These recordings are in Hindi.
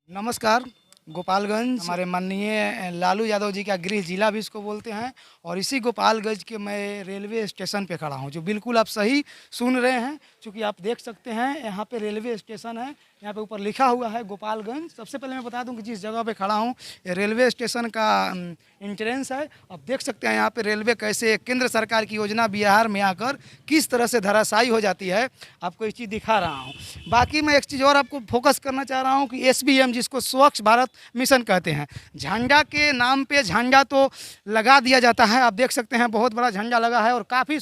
नमस्कार। गोपालगंज हमारे माननीय लालू यादव जी का गृह जिला भी इसको बोलते हैं और इसी गोपालगंज के मैं रेलवे स्टेशन पे खड़ा हूँ, जो बिल्कुल आप सही सुन रहे हैं। क्योंकि आप देख सकते हैं यहाँ पे रेलवे स्टेशन है, यहाँ पे ऊपर लिखा हुआ है गोपालगंज। सबसे पहले मैं बता दूं कि जिस जगह पे खड़ा हूँ ये रेलवे स्टेशन का इंट्रेंस है। आप देख सकते हैं यहाँ पे रेलवे कैसे केंद्र सरकार की योजना बिहार में आकर किस तरह से धराशायी हो जाती है, आपको ये चीज़ दिखा रहा हूँ। बाकी मैं एक चीज़ और आपको फोकस करना चाह रहा हूँ कि SBM जिसको स्वच्छ भारत मिशन कहते हैं, झंडा के नाम पे झंडा तो लगा दिया जाता है। आप देख सकते हैं बहुत बड़ा झंडा लगा है और काफ़ी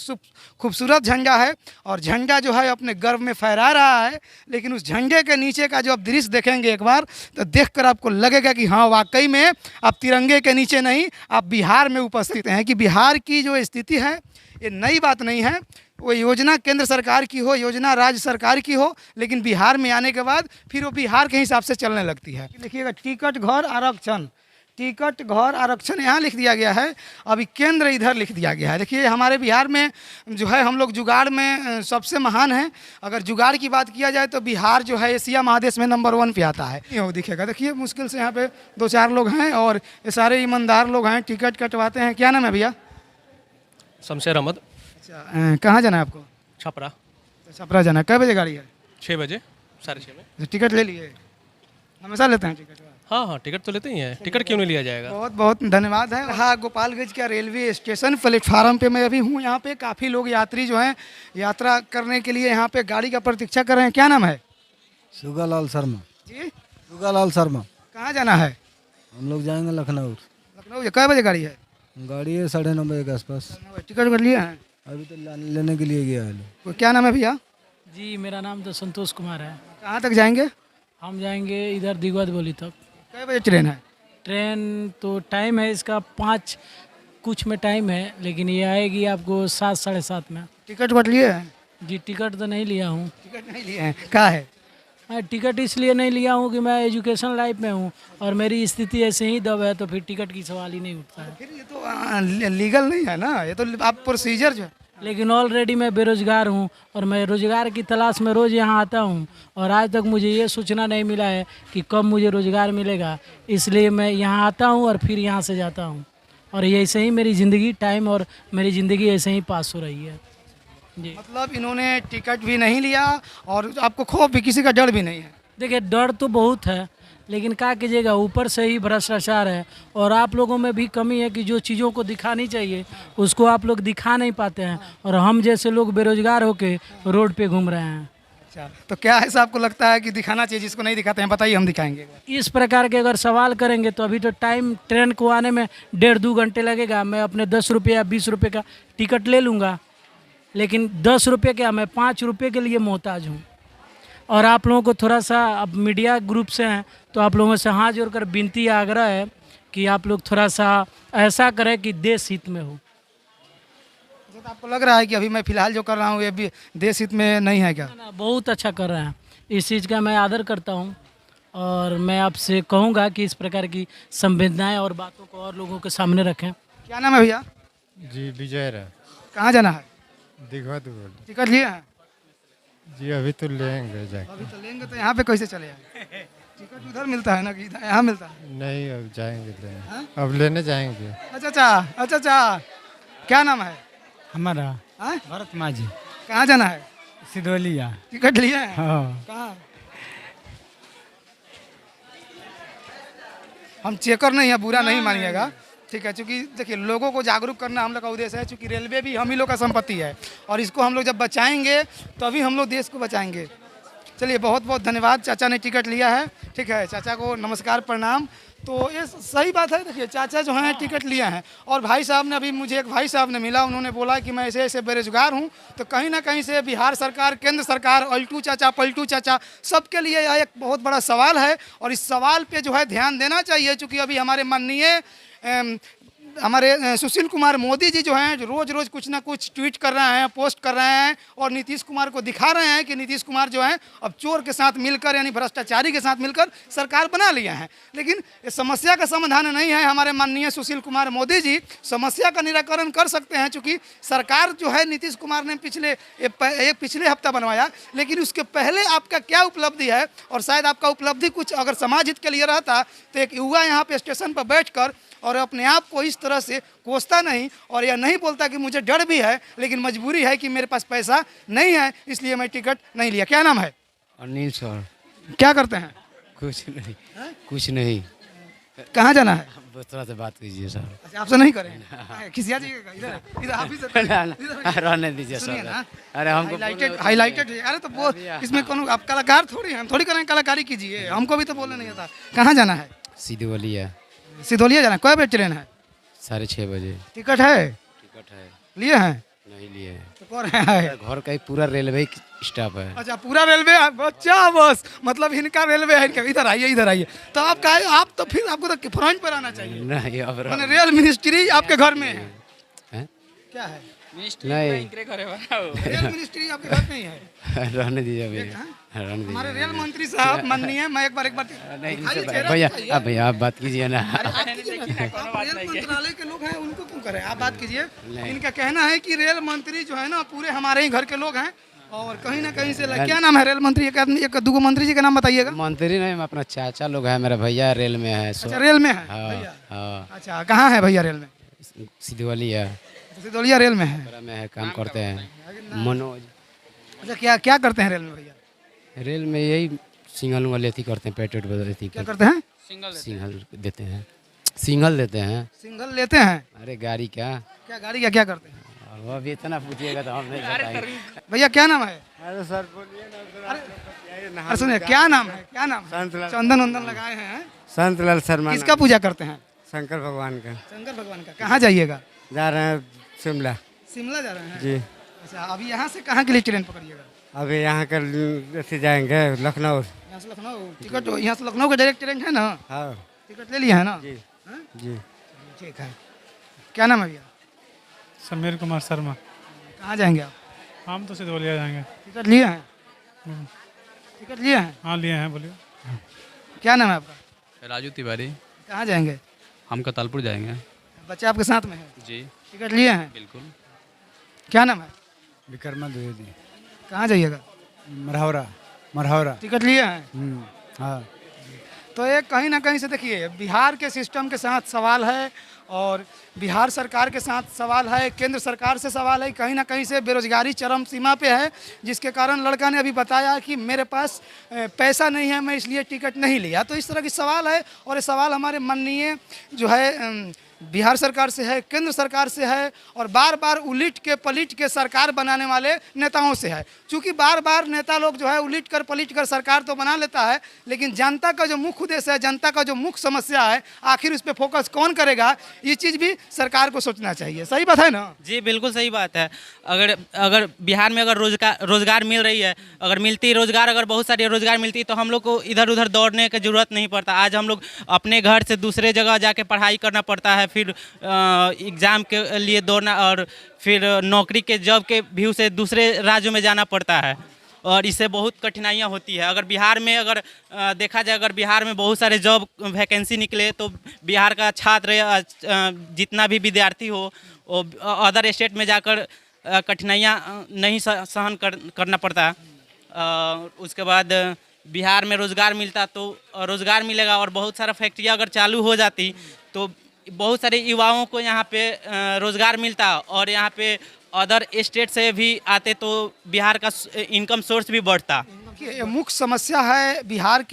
खूबसूरत झंडा है और झंडा जो है अपने गर्व में फहरा रहा है। लेकिन उस झंडे के नीचे का जो आप दृश्य देखेंगे एक बार तो देखकर आपको लगेगा कि हाँ वाकई में आप तिरंगे के नीचे नहीं, आप बिहार में उपस्थित हैं। कि बिहार की जो स्थिति है ये नई बात नहीं है, वो योजना केंद्र सरकार की हो, योजना राज्य सरकार की हो, लेकिन बिहार में आने के बाद फिर वो बिहार के हिसाब से चलने लगती है। देखिएगा टिकट घर आरक्षण, टिकट घर आरक्षण यहाँ लिख दिया गया है, अभी केंद्र इधर लिख दिया गया है। देखिए हमारे बिहार में जो है हम लोग जुगाड़ में सबसे महान हैं। अगर जुगाड़ की बात किया जाए तो बिहार जो है एशिया महादेश में नंबर 1 पे आता है। ये दिखेगा, देखिए मुश्किल से यहाँ पे 2-4 लोग हैं और ये सारे ईमानदार लोग हैं, टिकट कटवाते हैं। क्या नाम है भैया? शमशेर अहमद। अच्छा, कहाँ जाना है आपको? छपरा। छपरा जाना है। कै बजे गाड़ी है? 6 बजे, 6:30 में। टिकट ले लिए? हमेशा लेते हैं टिकट? हाँ, टिकट तो लेते ही हैं। टिकट क्यों नहीं लिया जाएगा? बहुत बहुत धन्यवाद है। हाँ, गोपालगंज का रेलवे स्टेशन प्लेटफार्म पे मैं अभी हूँ। यहाँ पे काफ़ी लोग यात्री जो हैं यात्रा करने के लिए यहाँ पे गाड़ी का प्रतीक्षा कर रहे हैं। क्या नाम है? सुगालाल शर्मा। जी, सुगालाल शर्मा। कहाँ जाना है? हम लोग जाएंगे लखनऊ। लखनऊ। कै बजे गाड़ी है? गाड़ी है 9:30 बजे के आसपास। टिकट कर लिए हैं? अभी तो लेने के लिए गया है लोग। क्या नाम है भैया? जी मेरा नाम तो संतोष कुमार है। कहाँ तक जाएंगे? हम जाएंगे इधर दिगवत बोली तक। कै बजे ट्रेन है? ट्रेन तो टाइम है इसका 5 कुछ में टाइम है, लेकिन ये आएगी आपको 7 साढ़े 7 में। टिकट कट लिए हैं? जी टिकट तो नहीं लिया हूँ। टिकट नहीं लिए हैं? कहाँ है? मैं टिकट इसलिए नहीं लिया हूँ कि मैं एजुकेशन लाइफ में हूँ और मेरी स्थिति ऐसे ही दब है, तो फिर टिकट की सवाल ही नहीं उठता है। फिर ये तो लीगल नहीं है ना, ये तो आप प्रोसीजर जो है। लेकिन ऑलरेडी मैं बेरोज़गार हूँ और मैं रोज़गार की तलाश में रोज़ यहाँ आता हूँ और आज तक मुझे ये सूचना नहीं मिला है कि कब मुझे रोज़गार मिलेगा। इसलिए मैं यहाँ आता हूँ और फिर यहाँ से जाता हूँ और ये ऐसे ही मेरी ज़िंदगी टाइम और मेरी ज़िंदगी ऐसे ही पास हो रही है। जी मतलब इन्होंने टिकट भी नहीं लिया और आपको खौफ भी, किसी का डर भी नहीं है? देखिए डर तो बहुत है, लेकिन क्या कीजिएगा, ऊपर से ही भ्रष्टाचार है और आप लोगों में भी कमी है कि जो चीज़ों को दिखानी चाहिए उसको आप लोग दिखा नहीं पाते हैं और हम जैसे लोग बेरोजगार होके रोड पे घूम रहे हैं। अच्छा, तो क्या ऐसा आपको लगता है कि दिखाना चाहिए जिसको नहीं दिखाते हैं? बताइए, हम दिखाएंगे। इस प्रकार के अगर सवाल करेंगे तो अभी तो टाइम ट्रेन को आने में 1.5-2 घंटे लगेगा। मैं अपने 10 रुपये या 20 रुपये का टिकट ले लूँगा, लेकिन 10 रुपये क्या, मैं 5 रुपये के लिए मोहताज हूँ। और आप लोगों को थोड़ा सा, अब मीडिया ग्रुप से हैं तो आप लोगों से हाथ जोड़कर विनती आग्रह है कि आप लोग थोड़ा सा ऐसा करें कि देश हित में हो। तो आपको लग रहा है कि अभी मैं फिलहाल जो कर रहा हूँ ये भी देश हित में नहीं है क्या? ना, बहुत अच्छा कर रहे हैं, इस चीज़ का मैं आदर करता हूँ और मैं आपसे कहूँगा कि इस प्रकार की संवेदनाएं और बातों को और लोगों के सामने रखें। क्या नाम है भैया? जी विजय रहा। कहाँ जाना है? दिखवा दो बोल। टिकट लिए हैं? जी अभी तो लेंगे जाके। अभी तो लेंगे तो यहाँ पे कैसे चले आए? टिकट उधर मिलता है ना कि यहाँ मिलता है? नहीं अब जाएंगे लेने। अब लेने जाएंगे। अच्छा अच्छा, अच्छा अच्छा। क्या नाम है हमारा? हाँ? भरत माझी। कहाँ जाना है? सिद्धोलिया। टिकट लिए हैं? हाँ। कहाँ? हम चेकर नहीं है, बुरा नहीं मानिएगा, ठीक है? क्योंकि देखिए लोगों को जागरूक करना हम लोग का उद्देश्य है। क्योंकि रेलवे भी हम ही लोग का संपत्ति है और इसको हम लोग जब बचाएंगे तभी हम लोग देश को बचाएंगे। चलिए, बहुत बहुत धन्यवाद। चाचा ने टिकट लिया है, ठीक है? चाचा को नमस्कार, प्रणाम। तो ये सही बात है। देखिए चाचा जो हैं टिकट लिए हैं और भाई साहब ने, अभी मुझे एक भाई साहब ने मिला, उन्होंने बोला कि मैं ऐसे ऐसे बेरोजगार हूँ। तो कहीं ना कहीं से बिहार सरकार, केंद्र सरकार, अल्टू चाचा पलटू चाचा, सबके लिए यह एक बहुत बड़ा सवाल है और इस सवाल पे जो है ध्यान देना चाहिए। चूँकि अभी हमारे माननीय हमारे सुशील कुमार मोदी जी जो हैं रोज़ रोज़ कुछ ना कुछ ट्वीट कर रहे हैं, पोस्ट कर रहे हैं और नीतीश कुमार को दिखा रहे हैं कि नीतीश कुमार जो हैं अब चोर के साथ मिलकर यानी भ्रष्टाचारी के साथ मिलकर सरकार बना लिए हैं। लेकिन इस समस्या का समाधान नहीं है। हमारे माननीय सुशील कुमार मोदी जी समस्या का निराकरण कर सकते हैं, चूँकि सरकार जो है नीतीश कुमार ने पिछले हफ्ता बनवाया, लेकिन उसके पहले आपका क्या उपलब्धि है और शायद आपका उपलब्धि कुछ अगर समाज हित के लिए रहता तो एक युवा यहाँ पे स्टेशन पर बैठकर और अपने आप को इस तरह से कोसता नहीं और यह नहीं बोलता कि मुझे डर भी है लेकिन मजबूरी है कि मेरे पास पैसा नहीं है इसलिए मैं टिकट नहीं लिया। क्या नाम है? अनिल सर। क्या करते हैं? कुछ नहीं, कुछ नहीं। कहाँ जाना है? थोड़ा से बात कीजिए सर। अच्छा, आपसे नहीं करें, खिसिया जाइएगा। इधर आप ही से रहने दीजिए सुनिए सर। ना, अरे हमको हाईलाइटेड है। अरे तो वो इसमें कौन, आप कलाकार थोड़ी हैं, हम थोड़ी करें, कलाकारी कीजिए, हमको भी तो बोलने नहीं आता। कहाँ जाना है? सीधवलिया। सिधौलिया जाना है। कई बजे ट्रेन है? 6:30 बजे। टिकट है? टिकट है। लिए हैं? नहीं लिए हैं। तो कौन है? घर का ही पूरा रेलवे स्टाफ है। अच्छा, पूरा रेलवे बच्चा बस, मतलब इनका रेलवे है। इनका इधर आइए, इधर आइए। तो आप कहा, आप तो फिर आपको तो फ्रंट पर आना चाहिए। नहीं अब मैंने रेल मिनिस्ट्री आपके घर में है? हैं? क्या है? नहीं रेल मिनिस्ट्री आपके घर में ही है? रहने दीजिए अभी। हाँ? रहने दीजिए। हमारे रेल मंत्री साहब माननीय, मैं एक बार नहीं दिखाइए इनसे चेहरा भैया, दिखाइए। अब भैया आप बात कीजिए ना। आप रेल मंत्रालय के लोग हैं, उनको क्यों करें? आप बात कीजिए। इनका कहना है कि रेल मंत्री जो है ना पूरे हमारे ही घर के लोग हैं और कहीं ना कहीं से क्या नाम है रेल मंत्री? एक दो मंत्री जी का नाम बताइएगा। मंत्री नहीं, अपना चाचा लोग है, मेरा भैया रेल में है। अच्छा, रेल में है हाँ, भैया? हाँ। अच्छा, कहाँ है भैया रेल में? सीधवलिया सिधौलिया रेल में है। में है, काम करते हैं मनोज। अच्छा, क्या क्या करते हैं रेल में भैया? रेल में यही सिंगल वाले अथी करते हैं, पेट्रोल बदलती क्या करते हैं? सिंगल देते हैं, सिंगल देते हैं। सिंगल लेते हैं? अरे गाड़ी क्या गाड़ी का क्या करते हैं? अब अभी इतना पूछिएगा तो हम नहीं बताएंगे। भैया क्या नाम है? अरे सर बोलिए ना। अरे सुनिए, क्या नाम है? क्या नाम है? चंदन वंदन लगाए हैं। संतलाल शर्मा। किसका पूजा करते हैं? शंकर भगवान का। शंकर भगवान का। कहाँ जाइएगा? जा रहे हैं शिमला। शिमला जा रहे हैं? जी। अच्छा, अभी यहाँ से कहाँ के लिए ट्रेन पकड़िएगा? अभी यहाँ के ऐसे जाएंगे लखनऊ। यहाँ से लखनऊ टिकट? यहाँ से लखनऊ का डायरेक्ट ट्रेन है ना? हाँ टिकट ले लिया है ना? जी। हाँ? जी। ठीक है। क्या नाम है भैया? समीर कुमार शर्मा। कहाँ जाएंगे आप? हम तो सिधवलिया जाएंगे। टिकट लिए हैं? टिकट लिए हैं? हाँ लिए हैं, बोलिए। क्या नाम है आपका? राजू तिवारी। कहाँ जाएंगे? हम कतालपुर जाएंगे। बच्चे आपके साथ में है? जी टिकट लिए हैं? बिल्कुल। क्या नाम है? विक्रमा द्विवेदी। कहाँ जाइएगा? मरहौरा। मरहौरा। टिकट लिए हैं? हाँ। तो ये कहीं ना कहीं से देखिए, बिहार के सिस्टम के साथ सवाल है और बिहार सरकार के साथ सवाल है, केंद्र सरकार से सवाल है। कहीं ना कहीं से बेरोजगारी चरम सीमा पे है, जिसके कारण लड़का ने अभी बताया कि मेरे पास पैसा नहीं है, मैं इसलिए टिकट नहीं लिया। तो इस तरह की सवाल है और ये सवाल हमारे माननीय जो है बिहार सरकार से है, केंद्र सरकार से है और बार बार उलट के पलट के सरकार बनाने वाले नेताओं से है। क्योंकि बार बार नेता लोग जो है उलट कर पलट कर सरकार तो बना लेता है, लेकिन जनता का जो मुख्य उद्देश्य है, जनता का जो मुख्य समस्या है, आखिर उस पर फोकस कौन करेगा, ये चीज़ भी सरकार को सोचना चाहिए। सही बात है ना? जी बिल्कुल सही बात है। अगर बिहार में अगर रोजगार मिल रही है, अगर मिलती रोजगार, अगर बहुत सारी रोजगार मिलती तो हम लोग को इधर उधर दौड़ने की ज़रूरत नहीं पड़ता। आज हम लोग अपने घर से दूसरे जगह जाके पढ़ाई करना पड़ता है, फिर एग्ज़ाम के लिए दौड़ना और फिर नौकरी के जॉब के व्यू से दूसरे राज्यों में जाना पड़ता है और इससे बहुत कठिनाइयाँ होती है। अगर बिहार में देखा जाए, अगर बिहार में बहुत सारे जॉब वैकेंसी निकले तो बिहार का छात्र जितना भी विद्यार्थी हो वो अदर स्टेट में जाकर कठिनाइयाँ नहीं सहन करना पड़ता। उसके बाद बिहार में रोज़गार मिलता तो रोज़गार मिलेगा और बहुत सारा फैक्ट्रियाँ अगर चालू हो जाती तो बहुत सारे युवाओं को यहाँ पे रोज़गार मिलता और यहाँ पे अदर स्टेट से भी आते तो बिहार का इनकम सोर्स भी बढ़ता। ये मुख्य समस्या है बिहार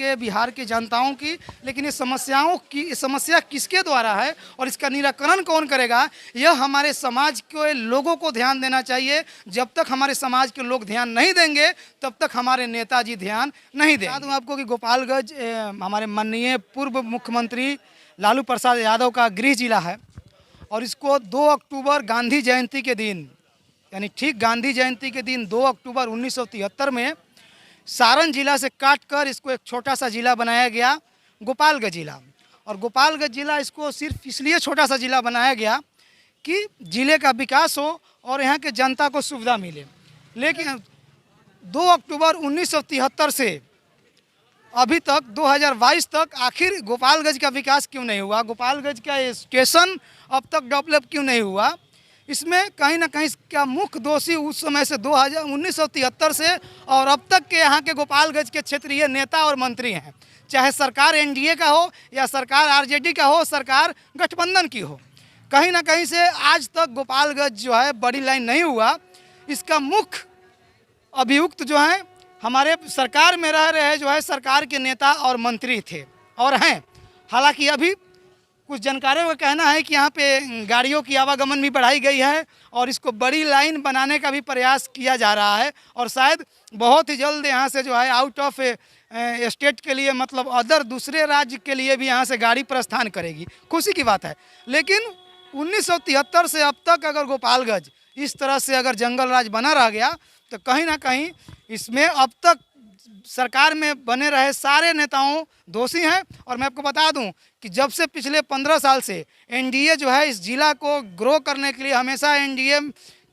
के जनताओं की, लेकिन ये समस्या किसके द्वारा है और इसका निराकरण कौन करेगा, यह हमारे समाज के लोगों को ध्यान देना चाहिए। जब तक हमारे समाज के लोग ध्यान नहीं देंगे तब तक हमारे नेताजी ध्यान नहीं देंगे। बता दूँ आपको कि गोपालगंज हमारे माननीय पूर्व मुख्यमंत्री लालू प्रसाद यादव का गृह जिला है और इसको 2 अक्टूबर गांधी जयंती के दिन, यानी ठीक गांधी जयंती के दिन 2 अक्टूबर 1973 में सारण जिला से काटकर इसको एक छोटा सा जिला बनाया गया, गोपालगंज जिला। और गोपालगंज ज़िला इसको सिर्फ इसलिए छोटा सा ज़िला बनाया गया कि ज़िले का विकास हो और यहाँ के जनता को सुविधा मिले। लेकिन 2 अक्टूबर 1973 से अभी तक 2022 तक आखिर गोपालगंज का विकास क्यों नहीं हुआ, गोपालगंज का स्टेशन अब तक डेवलप क्यों नहीं हुआ? इसमें कहीं ना कहीं इसका मुख्य दोषी उस समय से 1973 से और अब तक के यहाँ के गोपालगंज के क्षेत्रीय नेता और मंत्री हैं, चाहे सरकार एनडीए का हो या सरकार आरजेडी का हो, सरकार गठबंधन की हो। कहीं ना कहीं से आज तक गोपालगंज जो है बड़ी लाइन नहीं हुआ। इसका मुख्य अभियुक्त जो है हमारे सरकार में रह रहे जो है सरकार के नेता और मंत्री थे और हैं। हालांकि अभी कुछ जानकारों का कहना है कि यहाँ पे गाड़ियों की आवागमन भी बढ़ाई गई है और इसको बड़ी लाइन बनाने का भी प्रयास किया जा रहा है और शायद बहुत ही जल्द यहाँ से जो है आउट ऑफ स्टेट के लिए, मतलब अदर दूसरे राज्य के लिए भी यहाँ से गाड़ी प्रस्थान करेगी। खुशी की बात है। लेकिन 1973 से अब तक अगर गोपालगंज इस तरह से अगर जंगल राज बना रह गया तो कहीं ना कहीं इसमें अब तक सरकार में बने रहे सारे नेताओं दोषी हैं। और मैं आपको बता दूं कि जब से पिछले 15 साल से एनडीए जो है इस जिला को ग्रो करने के लिए हमेशा एनडीए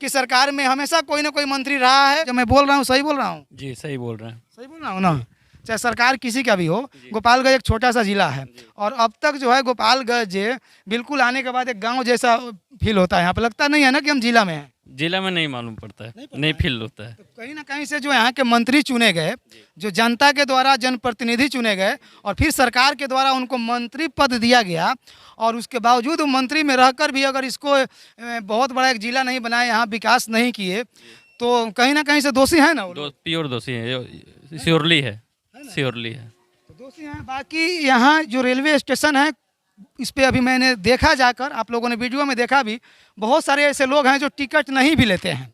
की सरकार में हमेशा कोई ना कोई मंत्री रहा है। जब मैं बोल रहा हूँ सही बोल रहा हूँ? जी सही बोल रहे हैं। सही बोल रहा हूँ ना? चाहे सरकार किसी का भी हो, गोपालगंज एक छोटा सा जिला है और अब तक जो है गोपालगंज बिल्कुल आने के बाद एक गांव जैसा फील होता है। यहाँ पे लगता नहीं है ना कि हम जिला में हैं? जिला में नहीं मालूम पड़ता है, नहीं फील होता है। तो कहीं ना कहीं से जो यहाँ के मंत्री चुने गए, जो जनता के द्वारा जनप्रतिनिधि चुने गए और फिर सरकार के द्वारा उनको मंत्री पद दिया गया और उसके बावजूद मंत्री में रहकर भी अगर इसको बहुत बड़ा एक जिला नहीं बनाए, यहाँ विकास नहीं किए, तो कहीं ना कहीं से दोषी है ना वो लोग? प्योर दोषी है, श्योरली है, श्योरली है। तो दोषी हैं। बाकी यहाँ जो रेलवे स्टेशन है इस पे अभी मैंने देखा जाकर, आप लोगों ने वीडियो में देखा भी, बहुत सारे ऐसे लोग हैं जो टिकट नहीं भी लेते हैं।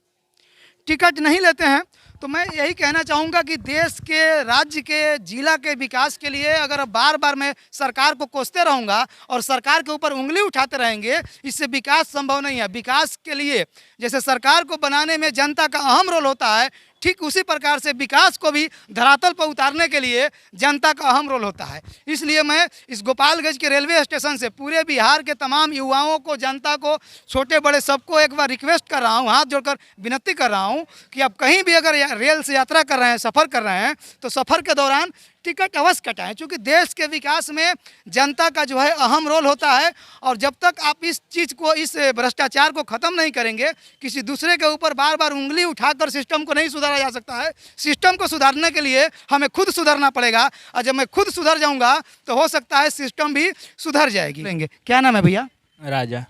टिकट नहीं लेते हैं तो मैं यही कहना चाहूँगा कि देश के, राज्य के, जिला के विकास के लिए अगर बार बार मैं सरकार को कोसते रहूँगा और सरकार के ऊपर उंगली उठाते रहेंगे, इससे विकास संभव नहीं है। विकास के लिए जैसे सरकार को बनाने में जनता का अहम रोल होता है, ठीक उसी प्रकार से विकास को भी धरातल पर उतारने के लिए जनता का अहम रोल होता है। इसलिए मैं इस गोपालगंज के रेलवे स्टेशन से पूरे बिहार के तमाम युवाओं को, जनता को, छोटे बड़े सबको एक बार रिक्वेस्ट कर रहा हूँ, हाथ जोड़कर विनती कर रहा हूँ कि आप कहीं भी अगर रेल से यात्रा कर रहे हैं, सफ़र कर रहे हैं, तो सफ़र के दौरान टिकट अवश्य कटाएं, क्योंकि देश के विकास में जनता का जो है अहम रोल होता है। और जब तक आप इस चीज़ को, इस भ्रष्टाचार को ख़त्म नहीं करेंगे, किसी दूसरे के ऊपर बार बार उंगली उठाकर सिस्टम को नहीं सुधारा जा सकता है। सिस्टम को सुधारने के लिए हमें खुद सुधरना पड़ेगा और जब मैं खुद सुधर जाऊंगा तो हो सकता है सिस्टम भी सुधर जाएगी। क्या नाम है भैया? राजा।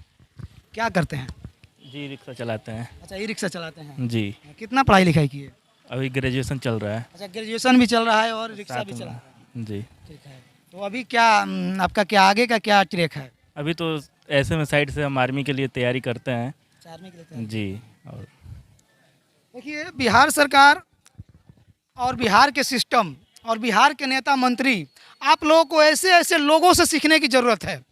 क्या करते हैं? जी रिक्शा चलाते हैं। अच्छा, ई रिक्शा चलाते हैं। जी। कितना पढ़ाई लिखाई की है? अभी ग्रेजुएशन चल रहा है। अच्छा, ग्रेजुएशन भी चल रहा है और रिक्शा भी चला रहा है। जी। ठीक है। तो अभी क्या आपका क्या आगे का क्या ट्रैक है? अभी तो ऐसे में साइड से हम आर्मी के लिए तैयारी करते हैं। आर्मी के लिए तैयारी? जी। और देखिए, बिहार सरकार और बिहार के सिस्टम और बिहार के नेता मंत्री, आप लोगों को ऐसे ऐसे लोगों से सीखने की ज़रूरत है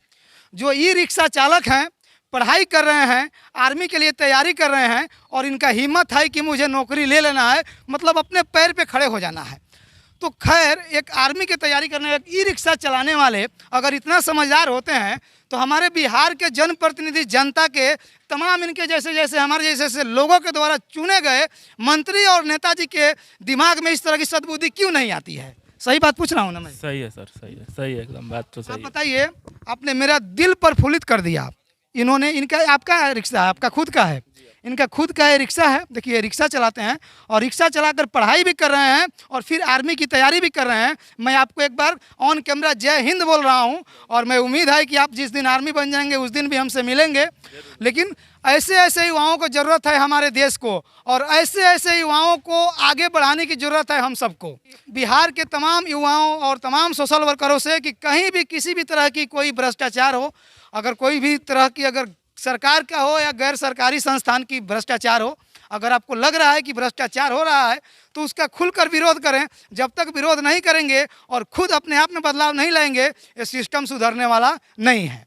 जो ई रिक्शा चालक हैं, पढ़ाई कर रहे हैं, आर्मी के लिए तैयारी कर रहे हैं और इनका हिम्मत है कि मुझे नौकरी ले लेना है, मतलब अपने पैर पे खड़े हो जाना है। तो खैर, एक आर्मी की तैयारी करने वाले, ई रिक्शा चलाने वाले अगर इतना समझदार होते हैं तो हमारे बिहार के जनप्रतिनिधि, जनता के तमाम इनके जैसे जैसे हमारे जैसे जैसे लोगों के द्वारा चुने गए मंत्री और नेताजी के दिमाग में इस तरह की सद्बुद्धि क्यों नहीं आती है? सही बात पूछ रहा हूँ ना मैं? सही है सर, सही है, सही है एकदम, बात तो सही आप है। बताइए, आपने मेरा दिल प्रफुल्लित कर दिया। इन्होंने, इनका, आपका रिक्शा, आपका खुद का है, इनका खुद का ये रिक्शा है। देखिए, रिक्शा चलाते हैं और रिक्शा चलाकर पढ़ाई भी कर रहे हैं और फिर आर्मी की तैयारी भी कर रहे हैं। मैं आपको एक बार ऑन कैमरा जय हिंद बोल रहा हूं और मैं उम्मीद है कि आप जिस दिन आर्मी बन जाएंगे उस दिन भी हमसे मिलेंगे। लेकिन ऐसे ऐसे युवाओं को ज़रूरत है हमारे देश को, और ऐसे ऐसे युवाओं को आगे बढ़ाने की ज़रूरत है हम सबको, बिहार के तमाम युवाओं और तमाम सोशल वर्करों से, कि कहीं भी किसी भी तरह की कोई भ्रष्टाचार हो, अगर कोई भी तरह की, अगर सरकार का हो या गैर सरकारी संस्थान की भ्रष्टाचार हो, अगर आपको लग रहा है कि भ्रष्टाचार हो रहा है तो उसका खुलकर विरोध करें। जब तक विरोध नहीं करेंगे और खुद अपने आप में बदलाव नहीं लाएंगे, ये सिस्टम सुधरने वाला नहीं है।